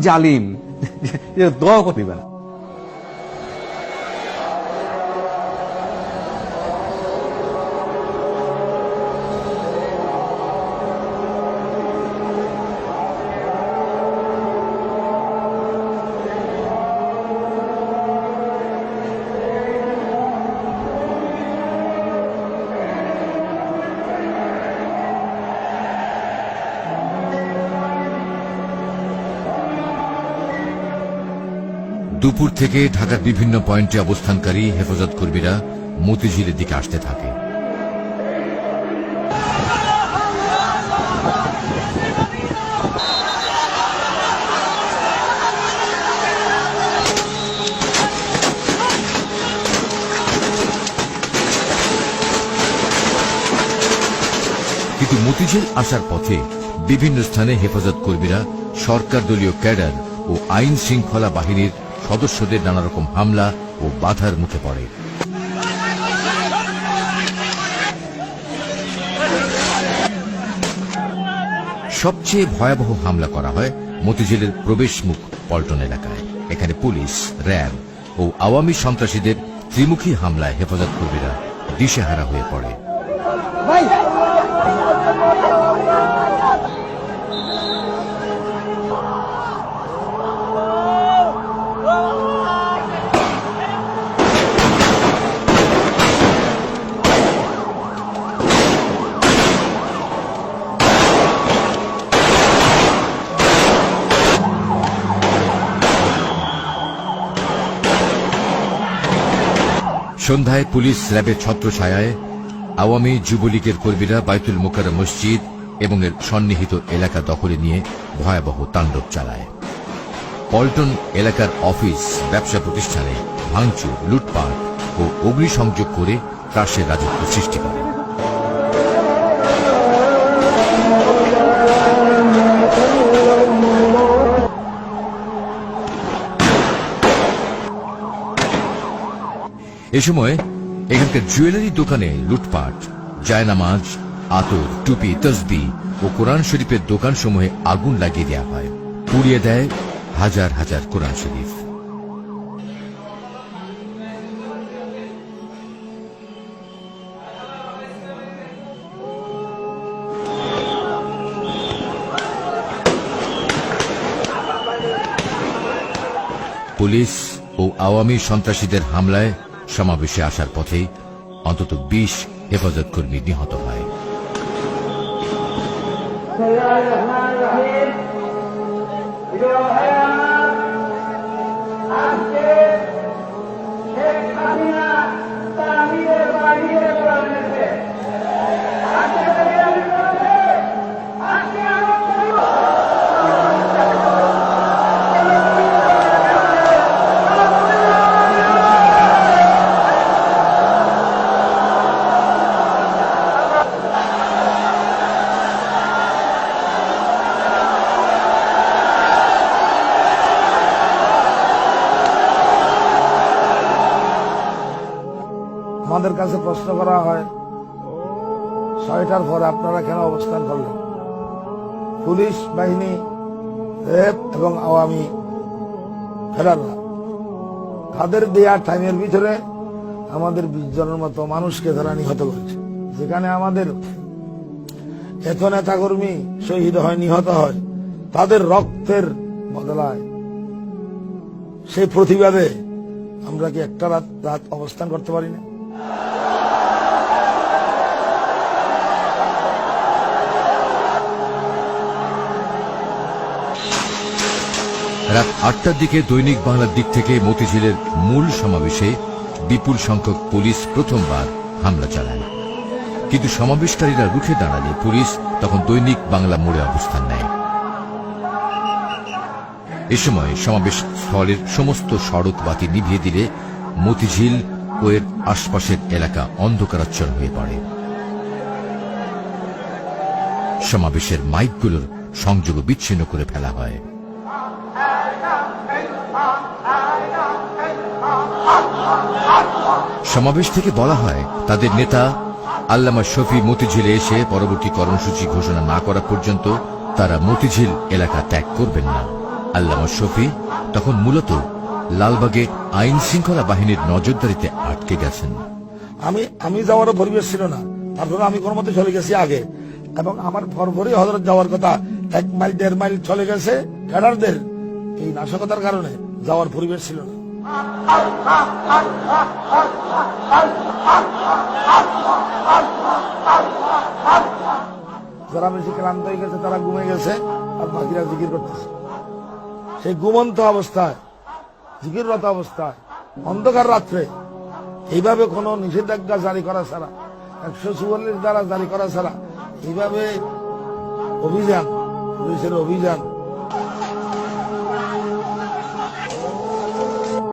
জালিম যে দোয়া করবে না। দুপুর থেকে ঢাকার বিভিন্ন পয়েন্টে অবস্থানকারী হেফাজত কর্মীরা মতিঝিলের দিকে আসতে থাকে। কিন্তু মতিঝিল আসার পথে বিভিন্ন স্থানে হেফাজত কর্মীরা সরকার দলীয় ক্যাডার ও আইন শৃঙ্খলা বাহিনীর সদস্যদের নানা রকম হামলা ও বাধার মুখে পড়ে। সবচেয়ে ভয়াবহ হামলা করা হয় মতিঝিলের প্রবেশমুখ পল্টন এলাকায়। এখানে পুলিশ, র্যাব ও আওয়ামী সন্ত্রাসীদের ত্রিমুখী হামলায় হেফাজত কর্মীরা দিশেহারা হয়ে পড়ে। সন্ধ্যায় পুলিশ র্যাবের ছত্রছায়ায় আওয়ামী যুবলীগের কর্মীরা বাইতুল মোকাররম মসজিদ এবং এর সন্নিহিত এলাকা দখলে নিয়ে ভয়াবহ তাণ্ডব চালায়। পল্টন এলাকার অফিস, ব্যবসা প্রতিষ্ঠানে ভাঙচুর, লুটপাট ও অগ্নিসংযোগ করে ত্রাসের রাজত্ব সৃষ্টি করে। এ সময় এখানকার জুয়েলারি দোকানে লুটপাট, জায়নামাজ, আতর, টুপি, তসবিহ ও কোরআন শরীফের দোকানসমূহে আগুন লাগিয়ে দেওয়া হয়। পুড়িয়ে দেয় হাজার হাজার কোরআন শরীফ। পুলিশ ও আওয়ামী সন্ত্রাসীদের হামলায় সমাবেশে আসার পথেই অন্তত 20 হেফাজত কর্মী নিহত হয়। আমাদের কাছে প্রশ্ন করা হয় 6টার পরে আপনারা কেন অবস্থান করলেন? পুলিশ বাহিনী, র্যাব এবং আওয়ামী ফেডাররা তাদের দেয়া টাইমের ভিতরে আমাদের 20 জনের মতো মানুষকে তারা নিহত করেছে। যেখানে আমাদের এত নেতা কর্মী শহীদ হয়, নিহত হয়, তাদের রক্তের বদলায় সেই প্রতিবাদে আমরা কি একটা রাত অবস্থান করতে পারি না? রাত 8টার দিকে দৈনিক বাংলার দিক থেকে মতিঝিলের মূল সমাবেশে বিপুল সংখ্যক পুলিশ প্রথমবার হামলা চালায়। কিন্তু সমাবেশকারীরা রুখে দাঁড়ালে পুলিশ তখন দৈনিক বাংলা মোড়ে অবস্থান নেয়। এ সময় সমাবেশ স্থলের সমস্ত সড়ক বাতি নিভিয়ে দিলে মতিঝিল ও এর আশপাশের এলাকা অন্ধকারাচ্ছন্ন হয়ে পড়ে। সমাবেশের মাইকগুলোর সংযোগ বিচ্ছিন্ন করে ফেলা হয়। সমাবেশ থেকে বলা হয় তাদের নেতা আল্লামা শফি মতিঝিলে এসে পরবর্তী কর্মসূচি ঘোষণা না করা পর্যন্ত তারা মতিঝিল এলাকা ত্যাগ করবেন না। আল্লামা শফি তখন মূলত লালবাগে আইন শৃঙ্খলা বাহিনীর নজরদারিতে আটকে গেছেন। আমি যাওয়ারও পরিবেশ ছিল না, তারপরে আমি কোনো মতে চলে গেছি আগে, এবং আমার পরপরই হযরত যাওয়ার কথা 1 মাইল 1.5 মাইল চলে গেছে। ক্যাডারদের এই নাশকতার কারণে যাওয়ার পরিবেশ ছিল না। যারা বেশি ক্লান্ত হয়ে গেছে তারা ঘুমে গেছে, আর বাকিরা জিকির করতেছে। সেই ঘুমন্ত অবস্থায়, জিকিররত অবস্থায়, অন্ধকার রাত্রে এইভাবে কোন নিষেধাজ্ঞা জারি করা ছাড়া, 144 দ্বারা জারি করা ছাড়া এইভাবে অভিযান, পুলিশের অভিযান